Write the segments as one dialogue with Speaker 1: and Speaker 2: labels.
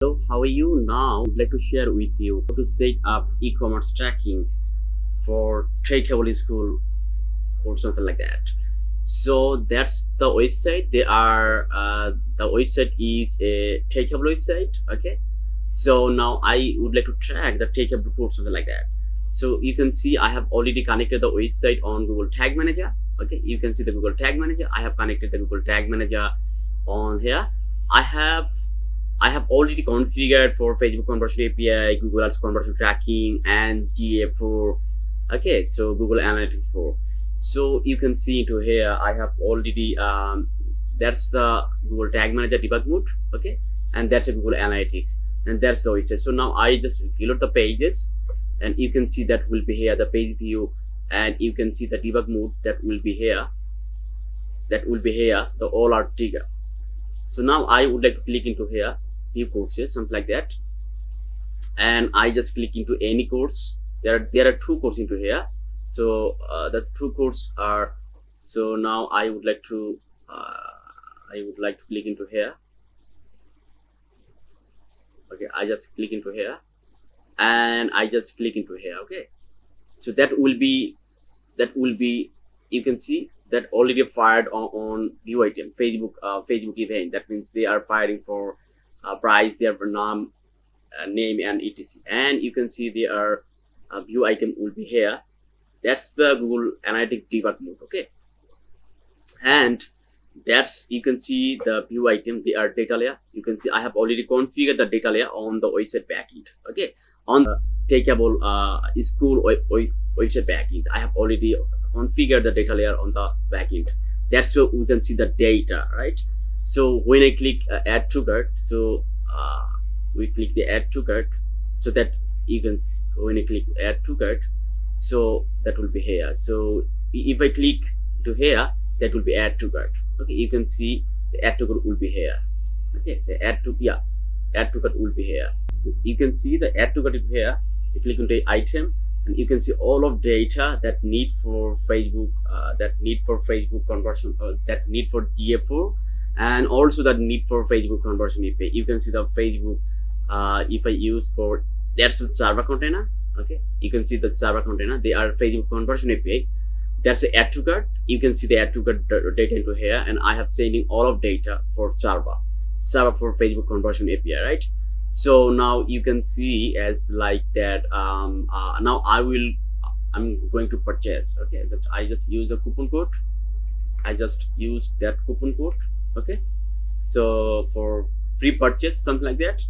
Speaker 1: Hello, how are you now? I'd like to share with you how to set up e-commerce tracking for Teachable School or something like that. So that's the website. The website is a Teachable website. Okay. So now I would like to track the Teachable or something like that. So you can see I have already connected the website on Google Tag Manager. Okay, you can see the Google Tag Manager. I have connected the Google Tag Manager on here. I have already configured for Facebook Conversion API, Google Ads Conversion Tracking, and GA4. Okay, so Google Analytics 4. So you can see into here, I have already, that's the Google Tag Manager Debug Mode. Okay, and that's a Google Analytics. And that's the website. So now I just reload the pages, and you can see that will be here, the page view, and you can see the debug mode that will be here. That will be here, the all are trigger. So now I would like to click into here, view courses, something like that, and I just click into any course. There are two courses into here. So the two courses are. So now I would like to click into here. Okay, I just click into here, and I just click into here. Okay, so that will be you can see that already fired on view item Facebook event. That means they are firing for price, their name and etc. And you can see their view item will be here. That's the Google Analytics debug mode. Okay, and that's, you can see the view item, they are data layer. You can see I have already configured the data layer on the website backend. Okay, on the Teachable School website backend, I have already configure the data layer on the backend. That's where we can see the data, right? So when I click add to cart, so we click the add to cart, so that you can see, when I click add to cart, so that will be here. So if I click to here, that will be add to cart. Okay, you can see the add to cart will be here. Okay, the add to cart will be here. So you can see the add to cart is here. You click on the item, and you can see all of data that need for Facebook, conversion, that need for GA4, and also that need for Facebook conversion API. You can see the Facebook, if I use for, that's the server container. Okay, you can see the server container, they are Facebook conversion API. That's the add to cart. You can see the add to cart data into here, and I have sending all of data for server for Facebook conversion API, right? So now you can see as like that. Now I'm going to purchase. Okay, I just use the coupon code. I just use that coupon code. Okay, so for free purchase, something like that.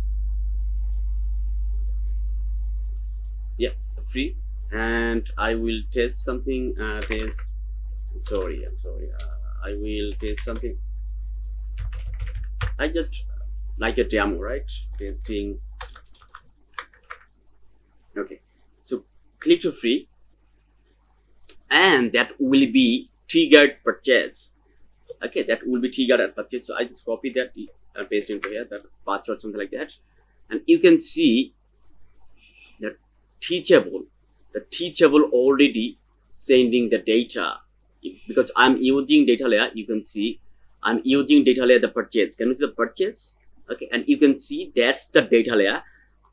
Speaker 1: Yeah, free. And I will test something. I'm sorry. I will test something. I just like a demo, right? Testing. Okay, so click to free, and that will be triggered purchase. Okay, that will be triggered at purchase. So I just copy that and paste into here, that password, something like that, and you can see that the Teachable already sending the data, because I'm using data layer. You can see I'm using data layer, the purchase. Can you see the purchase? Okay, and you can see that's the data layer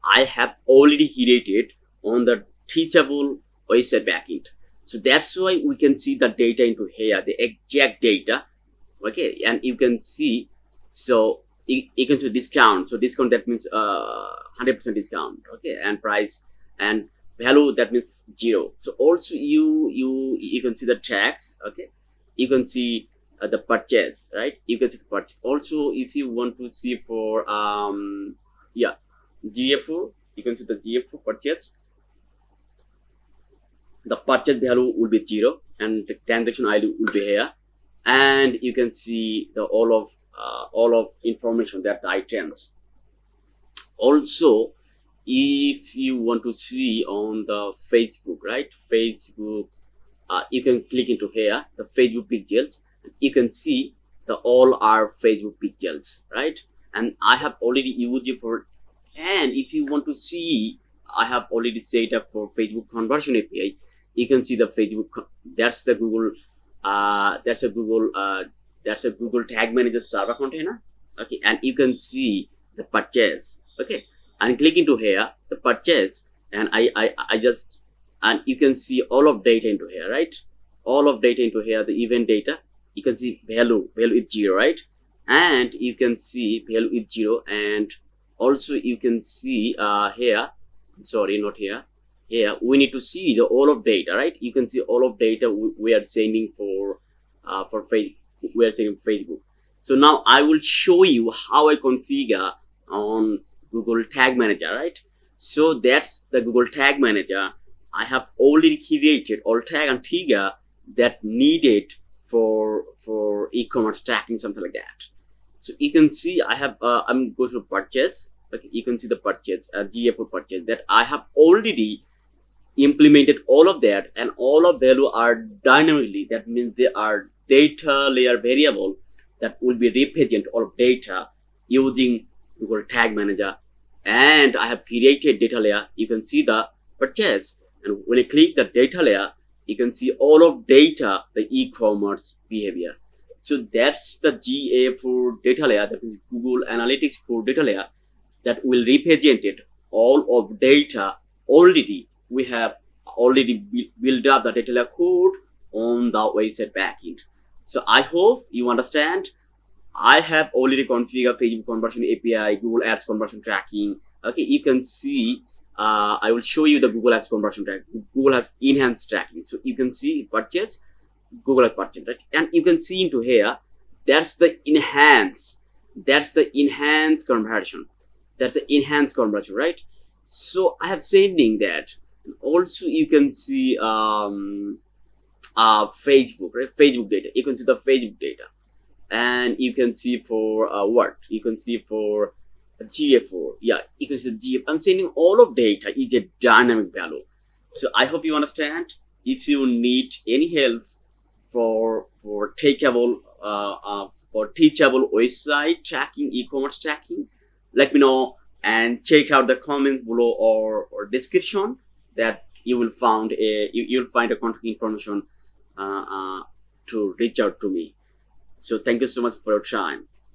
Speaker 1: I have already created on the Teachable website backend. So that's why we can see the data into here, the exact data. Okay, and you can see, so you can see discount. So discount, that means 100% discount. Okay, and price and value, that means 0. So also you can see the tax. Okay, you can see the purchase, right? You can see the purchase. Also, if you want to see for GA4, you can see the GA4 purchase. The purchase value will be 0, and the transaction ID will be here, and you can see the all of information, that the items. Also, if you want to see on the Facebook, right? Facebook, you can click into here, the Facebook pixels. You can see the all are Facebook pixels, right? And I have already used it for. And if you want to see, I have already set up for Facebook conversion API. You can see the Facebook. That's the Google. That's a Google Tag Manager server container. Okay, and you can see the purchase. Okay, and click into here the purchase, and I just, and you can see all of data into here, right? All of data into here, the event data. You can see value is 0, right? And you can see value is 0, and also you can see here, sorry, not here, here we need to see the all of data, right? You can see all of data we are sending for Facebook. We are sending Facebook. So now I will show you how I configure on Google Tag Manager, right? So that's the Google Tag Manager. I have already created all tag and trigger that needed for e-commerce tracking, something like that. So you can see I have I'm going to purchase. Okay, you can see the purchase, GA4 purchase, that I have already implemented all of that, and all of value are dynamically. That means they are data layer variable that will be represent all of data using Google Tag Manager. And I have created data layer. You can see the purchase, and when you click the data layer, you can see all of data, the e-commerce behavior. So that's the GA4 data layer, that is Google Analytics 4 data layer, that will represent it all of data already. We have already built up the data layer code on the website backend. So I hope you understand. I have already configured Facebook conversion API, Google Ads conversion tracking. Okay, you can see, I will show you the Google Ads conversion tracking. Google has enhanced tracking. So you can see purchase, Google has purchased, right? And you can see into here, that's the enhance. That's the enhanced conversion. That's the enhanced conversion, right? So I have sending that. Also, you can see Facebook, right? Facebook data. You can see the Facebook data, and you can see for what? You can see for GA4. Yeah, you can see GA. I'm sending all of data is a dynamic value. So I hope you understand. If you need any help for Teachable website tracking, e-commerce tracking, let me know, and check out the comments below or description, that you will find you'll find a contact information to reach out to me. So thank you so much for your time.